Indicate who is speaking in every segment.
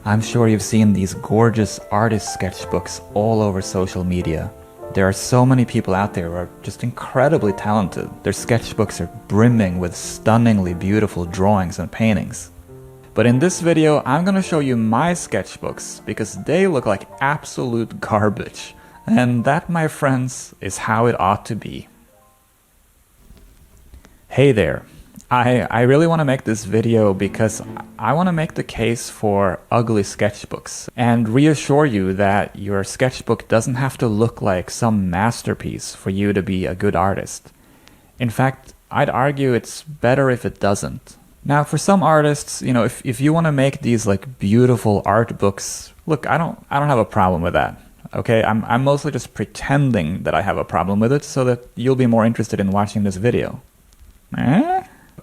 Speaker 1: I'm sure you've seen these gorgeous artist sketchbooks all over social media. There are so many people out there who are just incredibly talented. Their sketchbooks are brimming with stunningly beautiful drawings and paintings. But in this video, I'm gonna show you my sketchbooks because they look like absolute garbage. And that, my friends, is how it ought to be. Hey there. I really want to make this video because I want to make the case for ugly sketchbooks and reassure you that your sketchbook doesn't have to look like some masterpiece for you to be a good artist. In fact, I'd argue it's better if it doesn't. Now, for some artists, you know, if you want to make these like beautiful art books, look, I don't have a problem with that. Okay, I'm mostly just pretending that I have a problem with it so that you'll be more interested in watching this video.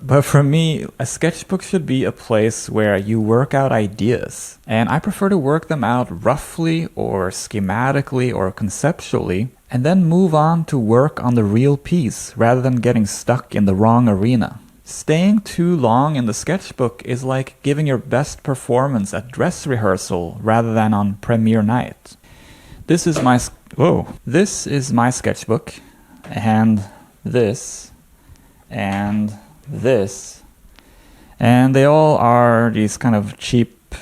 Speaker 1: But for me, a sketchbook should be a place where you work out ideas. And I prefer to work them out roughly or schematically or conceptually, and then move on to work on the real piece rather than getting stuck in the wrong arena. Staying too long in the sketchbook is like giving your best performance at dress rehearsal rather than on premiere night. This is my sketchbook, and this, and this, and they all are these kind of cheap,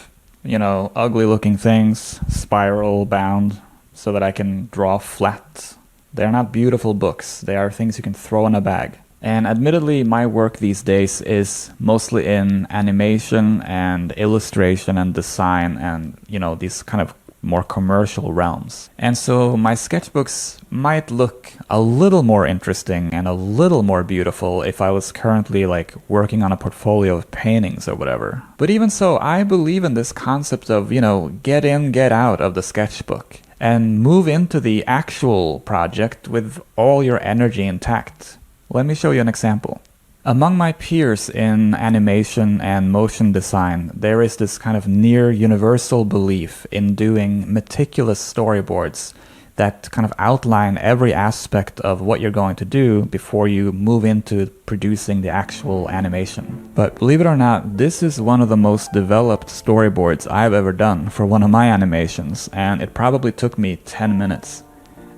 Speaker 1: you know, ugly looking things, spiral bound, so that I can draw flat. They're not beautiful books, they are things you can throw in a bag. And admittedly, my work these days is mostly in animation and illustration and design and, you know, these kind of more commercial realms. And so my sketchbooks might look a little more interesting and a little more beautiful if I was currently like working on a portfolio of paintings or whatever. But even so, I believe in this concept of, you know, get in, get out of the sketchbook and move into the actual project with all your energy intact. Let me show you an example. Among my peers in animation and motion design, there is this kind of near universal belief in doing meticulous storyboards that kind of outline every aspect of what you're going to do before you move into producing the actual animation. But believe it or not, this is one of the most developed storyboards I've ever done for one of my animations, and it probably took me 10 minutes.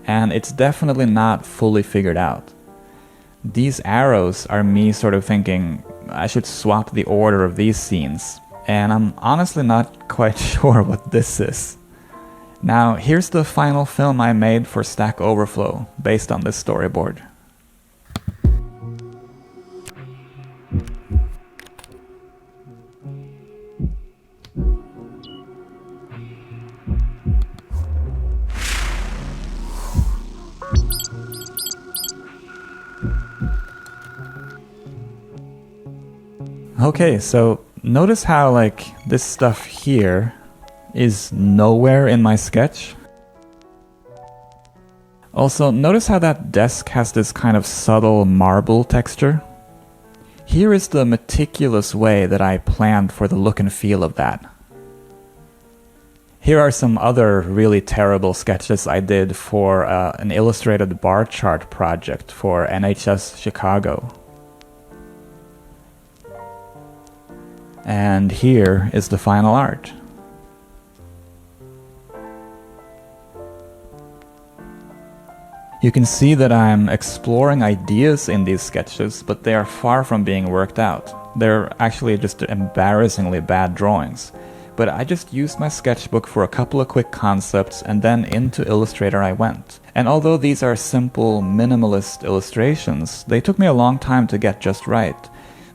Speaker 1: And it's definitely not fully figured out. These arrows are me sort of thinking I should swap the order of these scenes, and I'm honestly not quite sure what this is. Now, here's the final film I made for Stack Overflow based on this storyboard. Okay, so notice how like this stuff here is nowhere in my sketch. Also, notice how that desk has this kind of subtle marble texture. Here is the meticulous way that I planned for the look and feel of that. Here are some other really terrible sketches I did for an illustrated bar chart project for NHS Chicago. And here is the final art. You can see that I'm exploring ideas in these sketches, but they are far from being worked out. They're actually just embarrassingly bad drawings. But I just used my sketchbook for a couple of quick concepts, and then into Illustrator I went. And although these are simple, minimalist illustrations, they took me a long time to get just right.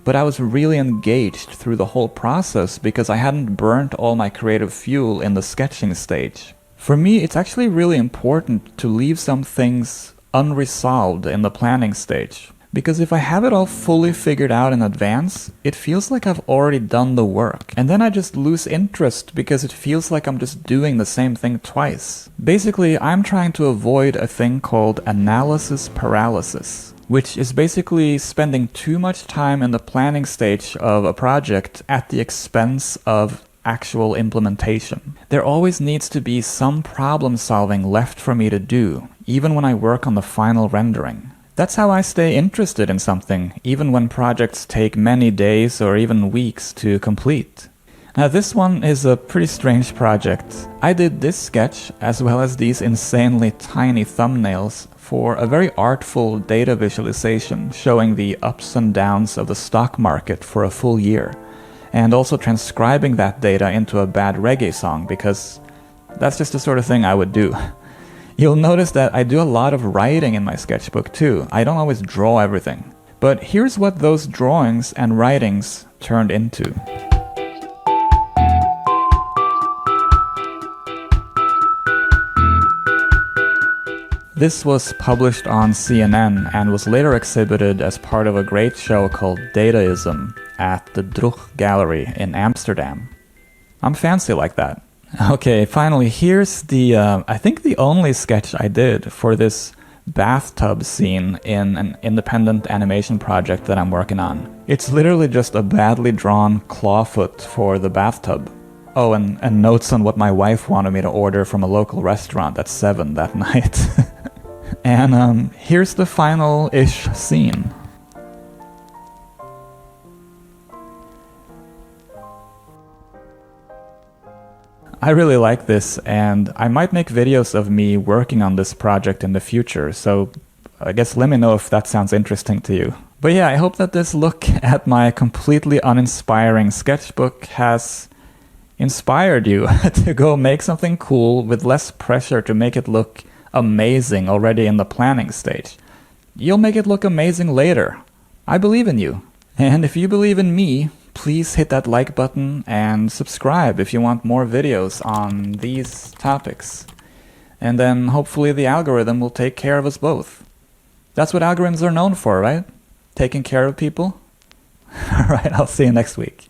Speaker 1: But I was really engaged through the whole process because I hadn't burnt all my creative fuel in the sketching stage. For me, it's actually really important to leave some things unresolved in the planning stage. Because if I have it all fully figured out in advance, it feels like I've already done the work. And then I just lose interest because it feels like I'm just doing the same thing twice. Basically, I'm trying to avoid a thing called analysis paralysis, which is basically spending too much time in the planning stage of a project at the expense of actual implementation. There always needs to be some problem solving left for me to do, even when I work on the final rendering. That's how I stay interested in something, even when projects take many days or even weeks to complete. Now this one is a pretty strange project. I did this sketch as well as these insanely tiny thumbnails for a very artful data visualization showing the ups and downs of the stock market for a full year, and also transcribing that data into a bad reggae song, because that's just the sort of thing I would do. You'll notice that I do a lot of writing in my sketchbook too. I don't always draw everything. But here's what those drawings and writings turned into. This was published on CNN and was later exhibited as part of a great show called Dataism at the Druch Gallery in Amsterdam. I'm fancy like that. Okay, finally, here's the, I think the only sketch I did for this bathtub scene in an independent animation project that I'm working on. It's literally just a badly drawn clawfoot for the bathtub. Oh, and notes on what my wife wanted me to order from a local restaurant at 7 that night. And here's the final-ish scene. I really like this, and I might make videos of me working on this project in the future, so I guess let me know if that sounds interesting to you. But yeah, I hope that this look at my completely uninspiring sketchbook has inspired you to go make something cool with less pressure to make it look amazing already in the planning stage. You'll make it look amazing later. I believe in you. And if you believe in me, please hit that like button and subscribe if you want more videos on these topics. And then hopefully the algorithm will take care of us both. That's what algorithms are known for, right? Taking care of people? Alright, I'll see you next week.